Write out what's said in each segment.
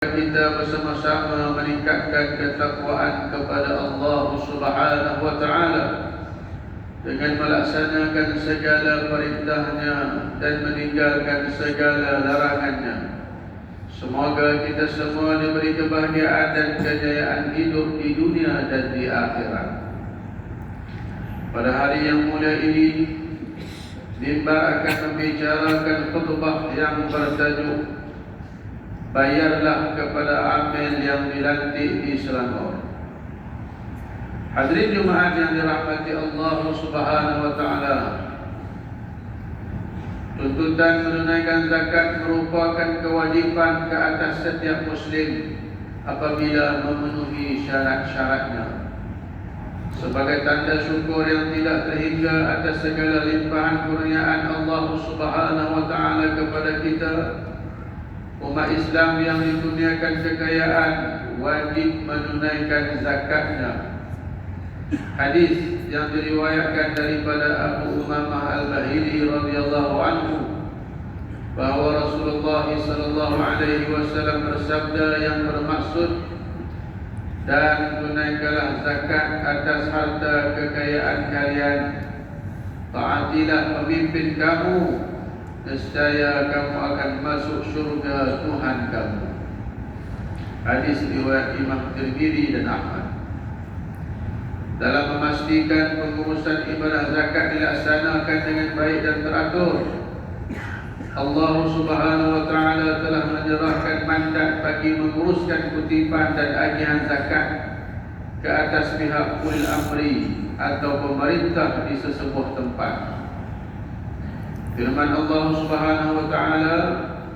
kita bersama-sama meningkatkan ketakwaan kepada Allah Subhanahu wa taala dengan melaksanakan segala perintahnya dan meninggalkan segala larangannya. Semoga kita semua diberi kebahagiaan dan kejayaan hidup di dunia dan di akhirat. Pada hari yang mulia ini, mimbar akan membicarakan khutbah yang bertajuk bayarlah kepada amil yang dilantik di Selangor. Hadirin Jumaat yang dirahmati Allah Subhanahu wa taala, tuntutan menunaikan zakat merupakan kewajipan ke atas setiap muslim apabila memenuhi syarat-syaratnya. Sebagai tanda syukur yang tidak terhingga atas segala limpahan kurniaan Allah Subhanahu wa taala kepada kita, umat Islam yang dikurniakan kekayaan wajib menunaikan zakatnya. Hadis yang diriwayatkan daripada Abu Umamah Al-Bahili radhiyallahu anhu bahawa Rasulullah sallallahu alaihi wasallam bersabda yang bermaksud, dan tunaikanlah zakat atas harta kekayaan kalian, taatilah pemimpin kamu, nescaya kamu akan masuk syurga Tuhan kamu. Hadis riwayat Imam Tirmidzi dan Ahmad. Dalam memastikan pengurusan ibadah zakat dilaksanakan dengan baik dan teratur, Allah Subhanahu wa taala telah menyerahkan mandat bagi menguruskan kutipan dan agihan zakat ke atas pihak ulil amri atau pemerintah di sesebuah tempat. Firman Allah Subhanahu wa taala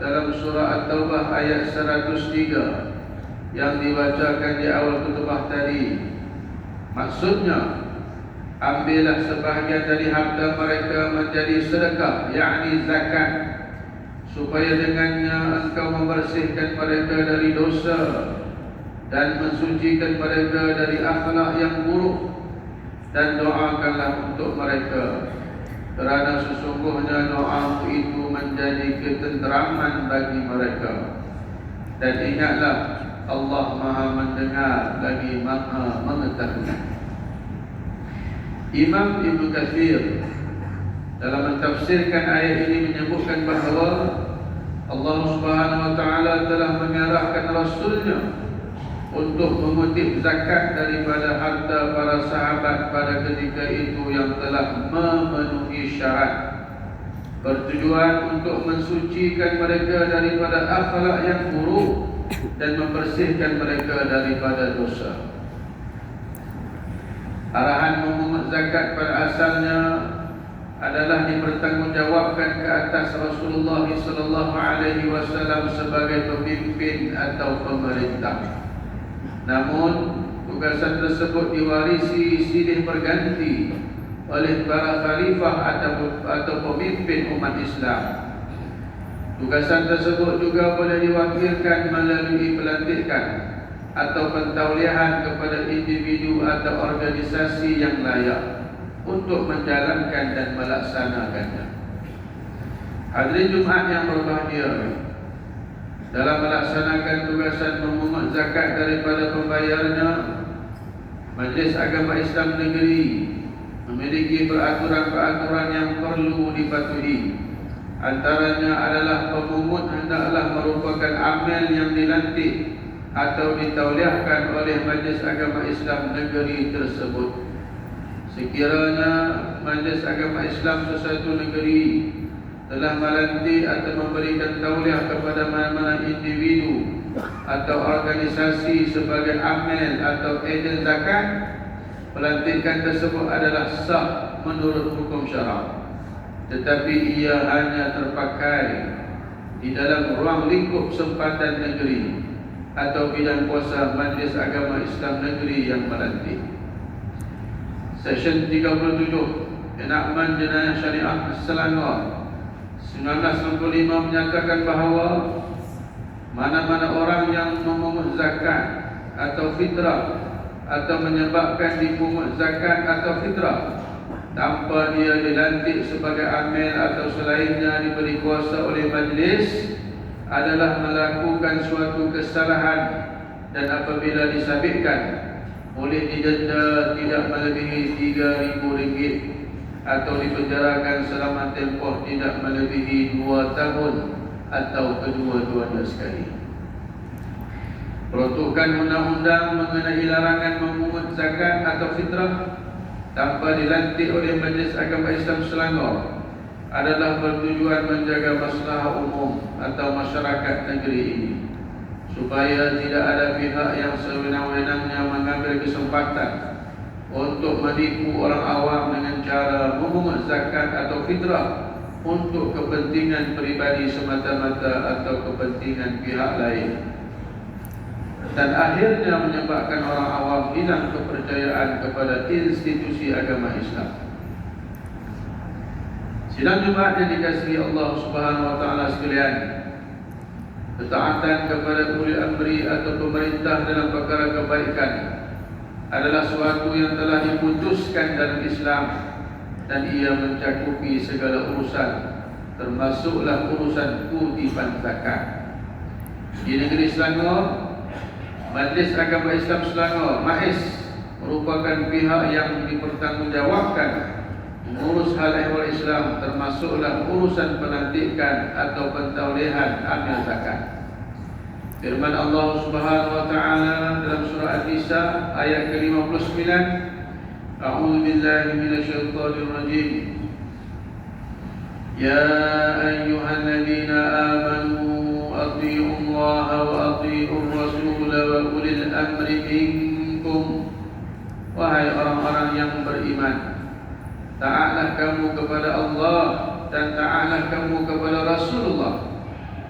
dalam surah At-Taubah ayat 103 yang dibacakan di awal khutbah tadi, maksudnya, ambillah sebahagian dari harta mereka menjadi sedekah, yakni zakat, supaya dengannya engkau membersihkan mereka dari dosa dan mensucikan mereka dari akhlak yang buruk, dan doakanlah untuk mereka, kerana sesungguhnya doamu itu menjadi ketenteraman bagi mereka. Dan ingatlah, Allah Maha mendengar lagi Maha mengetahui. Imam Ibn Katsir dalam mentafsirkan ayat ini menyebutkan bahawa Allah Subhanahu wa taala telah mengarahkan Rasulnya untuk mengutip zakat daripada harta para sahabat pada ketika itu yang telah memenuhi syarat, bertujuan untuk mensucikan mereka daripada akhlak yang buruk dan membersihkan mereka daripada dosa. Arahan memungut zakat pada asalnya adalah dipertanggungjawabkan ke atas Rasulullah sallallahu alaihi wasallam sebagai pemimpin atau pemerintah. Namun tugasan tersebut diwarisi silih berganti oleh para khalifah atau pemimpin umat Islam. Tugasan tersebut juga boleh diwakilkan melalui pelantikan atau pentauliahan kepada individu atau organisasi yang layak untuk menjalankan dan melaksanakannya. Hadirin Jumaat yang berbahagia, dalam melaksanakan tugasan memungut zakat daripada pembayarnya, Majlis Agama Islam Negeri memiliki peraturan-peraturan yang perlu dipatuhi. Antaranya adalah pemungut hendaklah merupakan amil yang dilantik atau ditauliahkan oleh Majlis Agama Islam Negeri tersebut. Sekiranya Majlis Agama Islam sesuatu negeri telah melantik atau memberikan tauliah kepada mana-mana individu atau organisasi sebagai amil atau ejen zakat, pelantikan tersebut adalah sah menurut hukum syarak, tetapi ia hanya terpakai di dalam ruang lingkup sempatan negeri atau bidang kuasa Majlis Agama Islam Negeri yang melantik. Seksyen 37 Enakmen Jenayah Syariah Selangor 1995 menyatakan bahawa mana-mana orang yang memungut zakat atau fitrah atau menyebabkan dipungut zakat atau fitrah tanpa dia dilantik sebagai amil atau selainnya diberi kuasa oleh majlis, adalah melakukan suatu kesalahan dan apabila disabitkan boleh didenda tidak melebihi RM3.000 atau dipenjarakan selama tempoh tidak melebihi 2 tahun atau kedua-duanya sekali. Peruntukan undang-undang mengenai larangan memungut zakat atau fitrah tanpa dilantik oleh Majlis Agama Islam Selangor adalah bertujuan menjaga masalah umum atau masyarakat negeri ini, supaya tidak ada pihak yang sewenang-wenangnya mengambil kesempatan untuk menipu orang awam dengan cara memungut zakat atau fitrah untuk kepentingan peribadi semata-mata atau kepentingan pihak lain, dan akhirnya menyebabkan orang awam hilang kepercayaan kepada institusi agama Islam. Sidang Jumaat yang dikasihi Allah Subhanahu wa taala sekalian, ketaatan kepada ulil amri atau pemerintah dalam perkara kebaikan adalah suatu yang telah diputuskan dalam Islam, dan ia mencakupi segala urusan, termasuklah urusan kutipan zakat. Di negeri Selangor, Majlis Agama Islam Selangor (MAIS) merupakan pihak yang dipertanggungjawabkan mengurus hal ehwal Islam, termasuklah urusan pelantikan atau pentaulihan amil zakat. Firman Allah Subhanahu wa taala dalam surah An-Nisa ayat ke-59, A'udzu billahi minasyaitonir rajim. Ya ayyuhalladzina amanu athi'u Allah wa athi'ur rasul wa ulil amri minkum. Wahai orang-orang yang beriman, taatlah kamu kepada Allah dan taatlah kamu kepada Rasulullah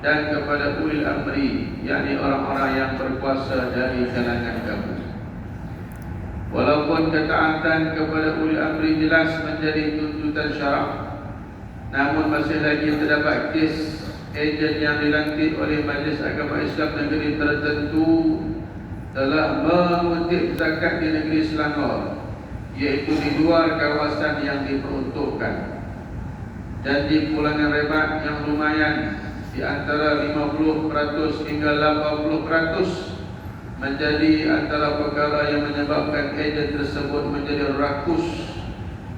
dan kepada ulil amri, yakni orang-orang yang berkuasa dari kalangan kamu. Walaupun ketaatan kepada ulil amri jelas menjadi tuntutan syarak, namun masih lagi terdapat kes ejen yang dilantik oleh Majlis Agama Islam negeri tertentu telah memetik zakat di negeri Selangor, iaitu di luar kawasan yang diperuntukkan, dan di pulangan rebat yang lumayan di antara 50% hingga 80% menjadi antara perkara yang menyebabkan ejen tersebut menjadi rakus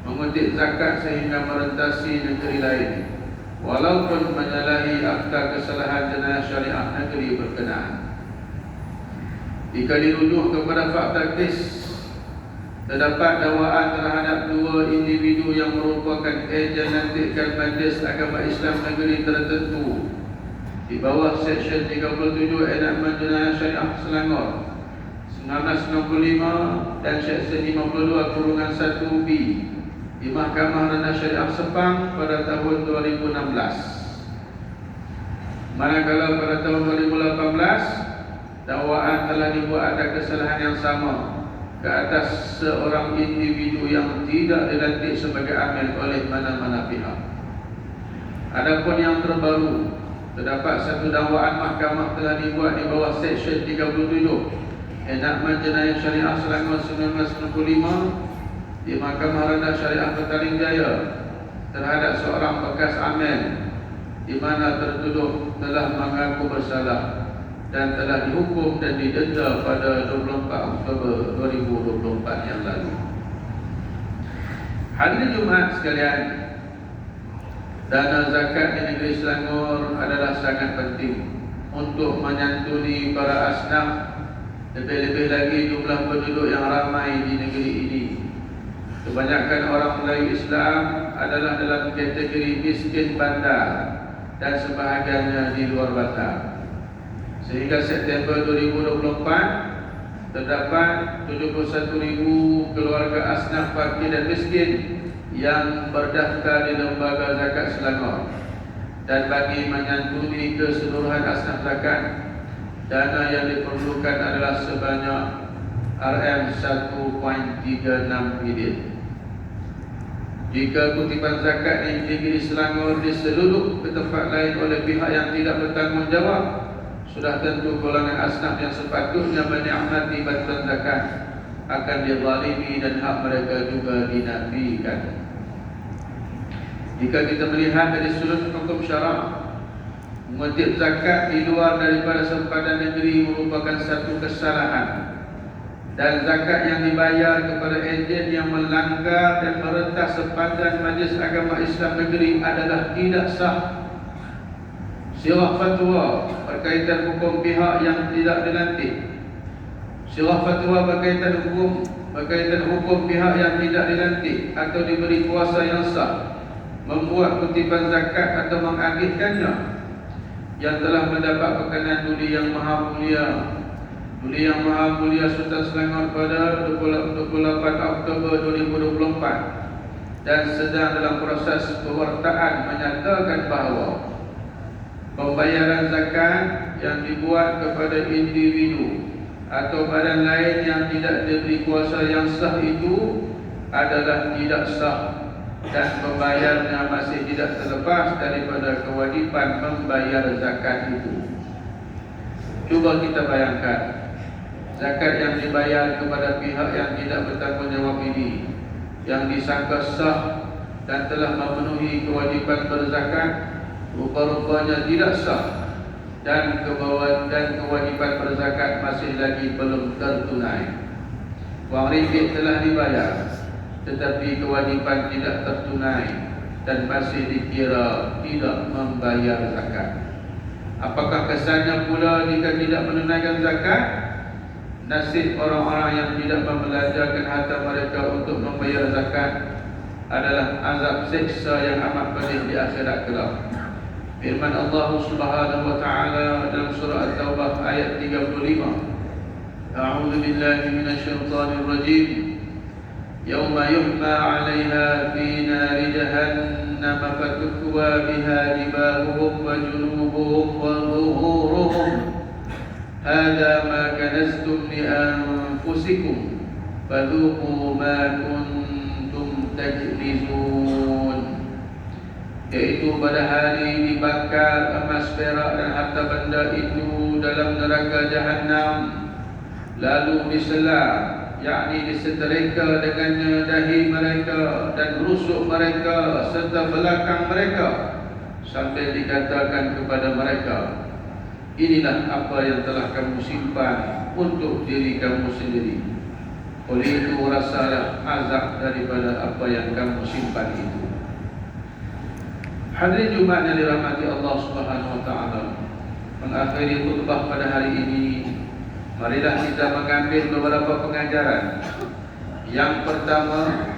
memetik zakat sehingga merentasi negeri lain, walaupun menyalahi akta kesalahan jenayah syariah negeri berkenaan. Jika dirujuk kepada fakta kes, terdapat dakwaan terhadap 2 individu yang merupakan ejen lantikan Majlis Agama Islam negeri tertentu di bawah Seksyen 37 Enakmen Jenayah Syariah Selangor 1965 dan Seksyen 52/1B di Mahkamah Rendah Syariah Sepang pada tahun 2016. Manakala pada tahun 2018 dakwaan telah dibuat ada kesalahan yang sama ke atas seorang individu yang tidak dilantik sebagai amil oleh mana-mana pihak. Adapun yang terbaru, terdapat satu dakwaan mahkamah telah dibuat di bawah Seksyen 37 Enakmen Jenayah Syariah Selangor 1965 di Mahkamah Rendah Syariah Petaling Jaya terhadap seorang bekas amil, di mana tertuduh telah mengaku bersalah dan telah dihukum dan didenda pada 24 Oktober 2024 yang lalu. Hadirin Jumaat sekalian, dana zakat di negeri Selangor adalah sangat penting untuk menyantuni para asnaf, lebih-lebih lagi jumlah penduduk yang ramai di negeri ini. Kebanyakan orang Melayu Islam adalah dalam kategori miskin bandar dan sebahagiannya di luar bandar. Sehingga September 2024 terdapat 71,000 keluarga asnaf fakir dan miskin yang berdaftar di Lembaga Zakat Selangor. Dan bagi menyantuni keseluruhan asnaf zakat, dana yang diperlukan adalah sebanyak RM1.36 bilion. Jika kutipan zakat di negeri Selangor diselundup ke tempat lain oleh pihak yang tidak bertanggungjawab, sudah tentu golongan asnaf yang sepatutnya menikmati bantuan zakat akan dizalimi dan hak mereka juga dinafikan. Jika kita melihat dari sudut hukum syarak, Mengutip zakat di luar daripada sempadan negeri merupakan satu kesalahan, dan zakat yang dibayar kepada ejen yang melanggar dan merentas sempadan Majlis Agama Islam negeri adalah tidak sah. Sirah fatwa berkaitan hukum pihak yang tidak dilantik. Sirah fatwa berkaitan hukum pihak yang tidak dilantik atau diberi kuasa yang sah membuat kutipan zakat atau mengagihkannya, yang telah mendapat perkenan Duli Yang Maha Mulia Sultan Selangor pada 28 Oktober 2024 dan sedang dalam proses pewartaan menyatakan bahawa pembayaran zakat yang dibuat kepada individu atau badan lain yang tidak diberi kuasa yang sah itu adalah tidak sah, dan pembayarnya masih tidak terlepas daripada kewajipan membayar zakat itu. Cuba kita bayangkan, zakat yang dibayar kepada pihak yang tidak bertanggungjawab ini, yang disangka sah dan telah memenuhi kewajipan berzakat, rupa-rupanya tidak sah, dan kewajipan berzakat masih lagi belum tertunai. Wang ringgit telah dibayar, tetapi kewajipan tidak tertunai dan masih dikira tidak membayar zakat. Apakah kesannya pula jika tidak menunaikan zakat? Nasib orang-orang yang tidak membelanjakan harta mereka untuk membayar zakat adalah azab siksa yang amat pedih di akhirat kelak. Firman Allah Subhanahu wa taala dalam surah At-Taubah ayat 35. A'udzu billahi minasyaitonir rajim. يوم يحمى عليها في نار جهنم فتكوى بها جباههم وجنوبهم وظهورهم هذا ما كنزتم لأنفسكم فذوقوا ما كنتم تكنزون. Yaitu pada hari dibakar emas, perak dan harta benda itu dalam neraka Jahannam, lalu disela, yakni disetrika dengannya dahi mereka dan rusuk mereka serta belakang mereka, sambil dikatakan kepada mereka, inilah apa yang telah kamu simpan untuk diri kamu sendiri. Oleh itu rasalah azab daripada apa yang kamu simpan itu. Hadirin Jumat yang dirahmati Allah Subhanahu wa taala, mengakhiri khutbah pada hari ini, marilah kita mengambil beberapa pengajaran. Yang pertama,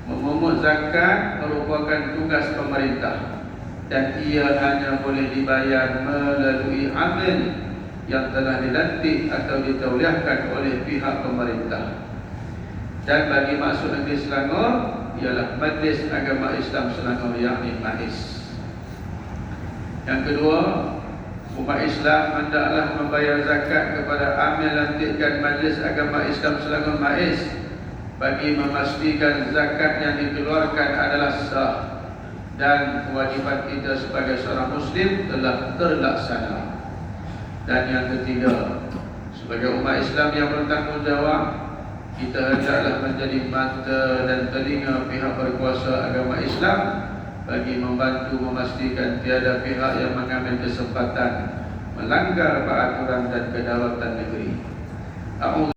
memungut zakat merupakan tugas pemerintah, dan ia hanya boleh dibayar melalui amal yang telah dilantik atau ditauliahkan oleh pihak pemerintah. Dan bagi maksud negeri Selangor ialah Majlis Agama Islam Selangor, yakni MAIS. Yang kedua, umat Islam hendaklah membayar zakat kepada amil lantikan Majlis Agama Islam Selangor MAIS bagi memastikan zakat yang dikeluarkan adalah sah dan kewajipan kita sebagai seorang Muslim telah terlaksana. Dan yang ketiga, sebagai umat Islam yang bertanggungjawab, kita hendaklah menjadi mata dan telinga pihak berkuasa agama Islam bagi membantu memastikan tiada pihak yang mengambil kesempatan melanggar peraturan dan kedaulatan negeri.